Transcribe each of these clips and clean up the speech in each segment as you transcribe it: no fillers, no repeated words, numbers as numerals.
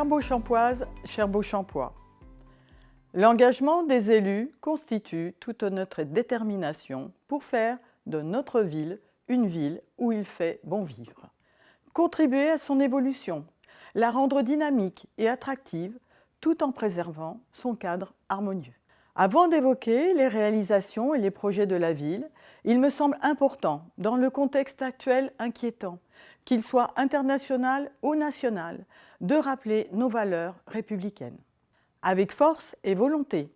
Chères Beauchampoises, chers Beauchampois, l'engagement des élus constitue toute notre détermination pour faire de notre ville une ville où il fait bon vivre. Contribuer à son évolution, la rendre dynamique et attractive tout en préservant son cadre harmonieux. Avant d'évoquer les réalisations et les projets de la ville, il me semble important, dans le contexte actuel inquiétant, qu'il soit international ou national, de rappeler nos valeurs républicaines. Avec force et volonté,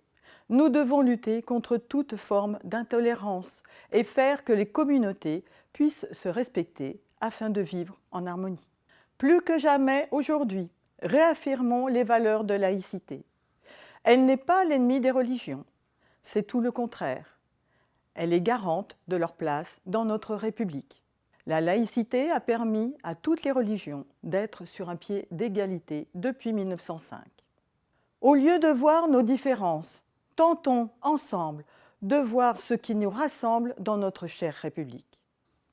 nous devons lutter contre toute forme d'intolérance et faire que les communautés puissent se respecter afin de vivre en harmonie. Plus que jamais aujourd'hui, réaffirmons les valeurs de laïcité. Elle n'est pas l'ennemi des religions, c'est tout le contraire. Elle est garante de leur place dans notre République. La laïcité a permis à toutes les religions d'être sur un pied d'égalité depuis 1905. Au lieu de voir nos différences, tentons ensemble de voir ce qui nous rassemble dans notre chère République.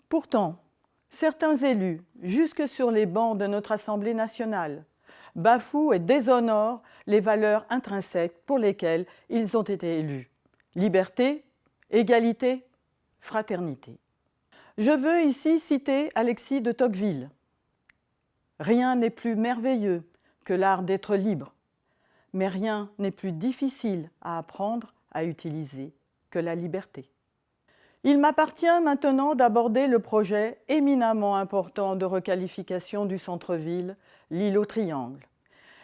Pourtant, certains élus, jusque sur les bancs de notre Assemblée nationale, bafouent et déshonorent les valeurs intrinsèques pour lesquelles ils ont été élus. Liberté, égalité, fraternité. Je veux ici citer Alexis de Tocqueville. Rien n'est plus merveilleux que l'art d'être libre, mais rien n'est plus difficile à apprendre à utiliser que la liberté. Il m'appartient maintenant d'aborder le projet éminemment important de requalification du centre-ville, l'île au Triangle,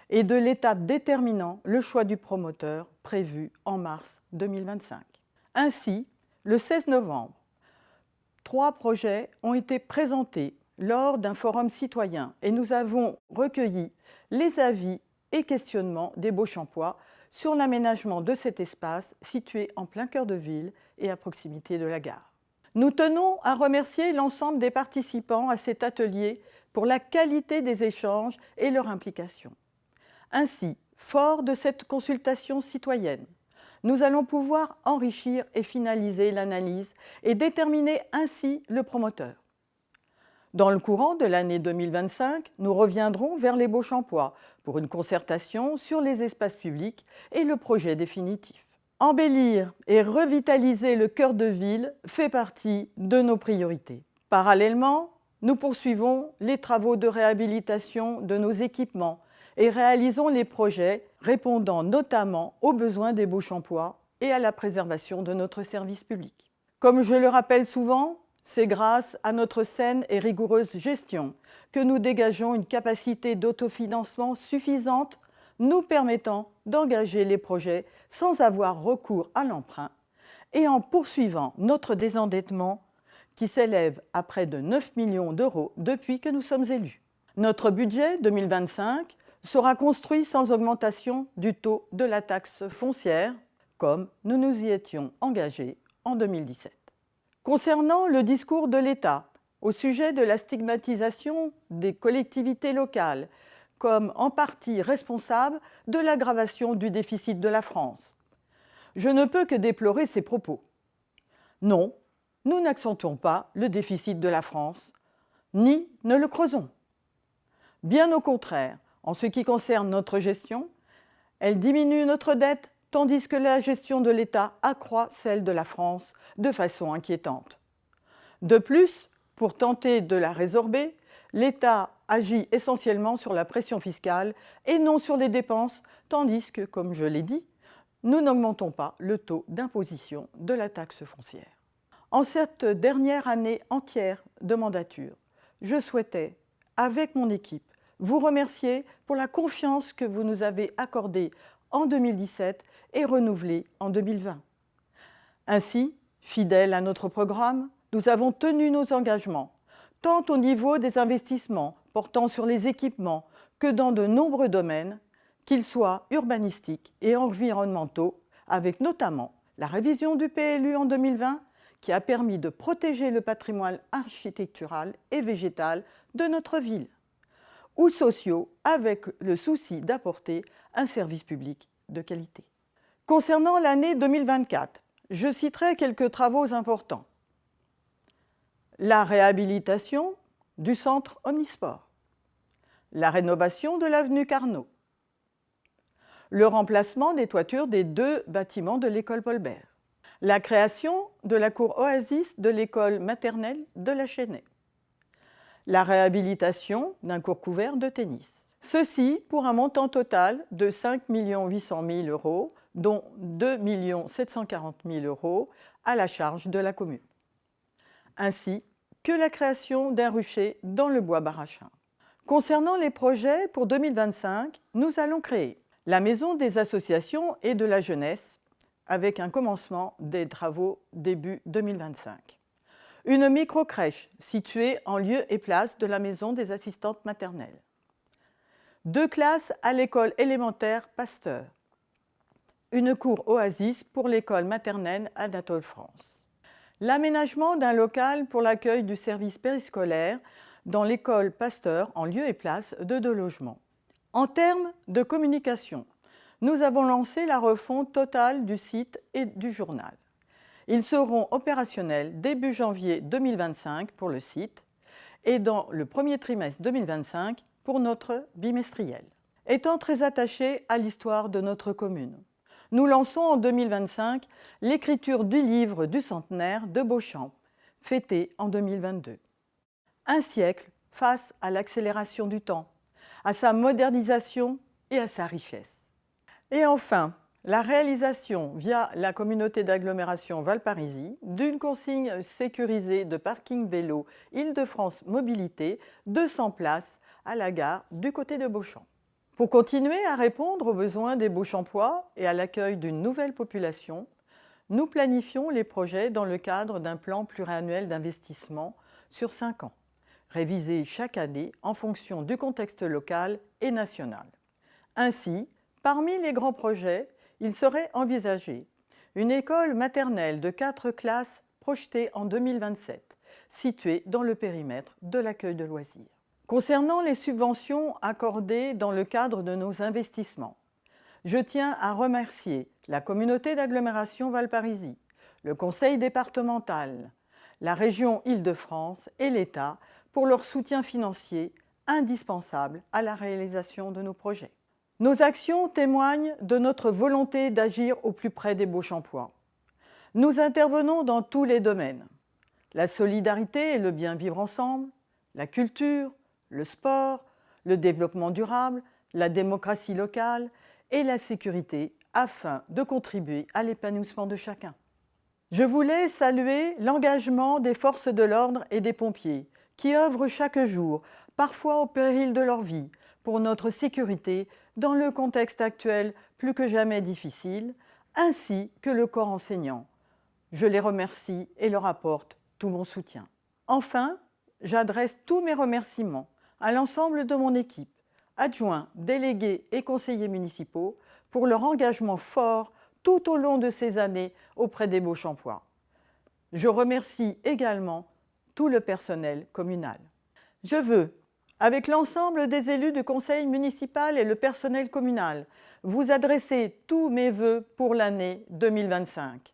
et de l'étape déterminant le choix du promoteur prévu en mars 2025. Ainsi, le 16 novembre, 3 projets ont été présentés lors d'un forum citoyen et nous avons recueilli les avis et questionnements des Beauchampois sur l'aménagement de cet espace situé en plein cœur de ville et à proximité de la gare. Nous tenons à remercier l'ensemble des participants à cet atelier pour la qualité des échanges et leur implication. Ainsi, fort de cette consultation citoyenne, nous allons pouvoir enrichir et finaliser l'analyse et déterminer ainsi le promoteur. Dans le courant de l'année 2025, nous reviendrons vers les Beauchampois pour une concertation sur les espaces publics et le projet définitif. Embellir et revitaliser le cœur de ville fait partie de nos priorités. Parallèlement, nous poursuivons les travaux de réhabilitation de nos équipements et réalisons les projets répondant notamment aux besoins des Beauchampois et à la préservation de notre service public. Comme je le rappelle souvent, c'est grâce à notre saine et rigoureuse gestion que nous dégageons une capacité d'autofinancement suffisante nous permettant d'engager les projets sans avoir recours à l'emprunt et en poursuivant notre désendettement qui s'élève à près de 9 millions d'euros depuis que nous sommes élus. Notre budget 2025 sera construit sans augmentation du taux de la taxe foncière, comme nous nous y étions engagés en 2017. Concernant le discours de l'État au sujet de la stigmatisation des collectivités locales comme en partie responsables de l'aggravation du déficit de la France, je ne peux que déplorer ces propos. Non, nous n'accentuons pas le déficit de la France, ni ne le creusons. Bien au contraire, en ce qui concerne notre gestion, elle diminue notre dette tandis que la gestion de l'État accroît celle de la France de façon inquiétante. De plus, pour tenter de la résorber, l'État agit essentiellement sur la pression fiscale et non sur les dépenses, tandis que, comme je l'ai dit, nous n'augmentons pas le taux d'imposition de la taxe foncière. En cette dernière année entière de mandature, je souhaitais, avec mon équipe, vous remercier pour la confiance que vous nous avez accordée en 2017 et renouvelée en 2020. Ainsi, fidèles à notre programme, nous avons tenu nos engagements, tant au niveau des investissements portant sur les équipements que dans de nombreux domaines, qu'ils soient urbanistiques et environnementaux, avec notamment la révision du PLU en 2020 qui a permis de protéger le patrimoine architectural et végétal de notre ville, ou sociaux avec le souci d'apporter un service public de qualité. Concernant l'année 2024, je citerai quelques travaux importants. La réhabilitation du centre Omnisport, la rénovation de l'avenue Carnot, le remplacement des toitures des 2 bâtiments de l'école Paul Bert, la création de la cour Oasis de l'école maternelle de la Chênaie, la réhabilitation d'un court couvert de tennis. Ceci pour un montant total de 5 800 000 €, dont 2 740 000 € à la charge de la commune, ainsi que la création d'un rucher dans le bois Barachin. Concernant les projets pour 2025, nous allons créer la maison des associations et de la jeunesse, avec un commencement des travaux début 2025. Une micro-crèche située en lieu et place de la maison des assistantes maternelles. 2 classes à l'école élémentaire Pasteur. Une cour Oasis pour l'école maternelle Anatole France. L'aménagement d'un local pour l'accueil du service périscolaire dans l'école Pasteur en lieu et place de 2 logements. En termes de communication, nous avons lancé la refonte totale du site et du journal. Ils seront opérationnels début janvier 2025 pour le site et dans le premier trimestre 2025 pour notre bimestriel. Étant très attachés à l'histoire de notre commune, nous lançons en 2025 l'écriture du livre du centenaire de Beauchamp, fêté en 2022. Un siècle face à l'accélération du temps, à sa modernisation et à sa richesse. Et enfin, la réalisation via la communauté d'agglomération Valparisis d'une consigne sécurisée de parking vélo Île-de-France Mobilité, 200 places à la gare du côté de Beauchamp. Pour continuer à répondre aux besoins des Beauchampois et à l'accueil d'une nouvelle population, nous planifions les projets dans le cadre d'un plan pluriannuel d'investissement sur 5 ans, révisé chaque année en fonction du contexte local et national. Ainsi, parmi les grands projets, il serait envisagé une école maternelle de 4 classes projetée en 2027, située dans le périmètre de l'accueil de loisirs. Concernant les subventions accordées dans le cadre de nos investissements, je tiens à remercier la communauté d'agglomération Valparisis, le conseil départemental, la région Île-de-France et l'État pour leur soutien financier indispensable à la réalisation de nos projets. Nos actions témoignent de notre volonté d'agir au plus près des Beauchampois. Nous intervenons dans tous les domaines. La solidarité et le bien vivre ensemble, la culture, le sport, le développement durable, la démocratie locale et la sécurité afin de contribuer à l'épanouissement de chacun. Je voulais saluer l'engagement des forces de l'ordre et des pompiers qui œuvrent chaque jour, parfois au péril de leur vie, pour notre sécurité dans le contexte actuel plus que jamais difficile, ainsi que le corps enseignant. Je les remercie et leur apporte tout mon soutien. Enfin, j'adresse tous mes remerciements à l'ensemble de mon équipe, adjoints, délégués et conseillers municipaux, pour leur engagement fort tout au long de ces années auprès des Beauchampois. Je remercie également tout le personnel communal. Je veux, avec l'ensemble des élus du conseil municipal et le personnel communal, vous adresser tous mes vœux pour l'année 2025.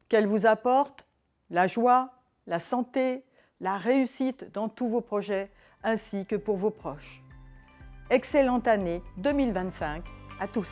Qu'elle vous apporte la joie, la santé, la réussite dans tous vos projets, ainsi que pour vos proches. Excellente année 2025 à tous!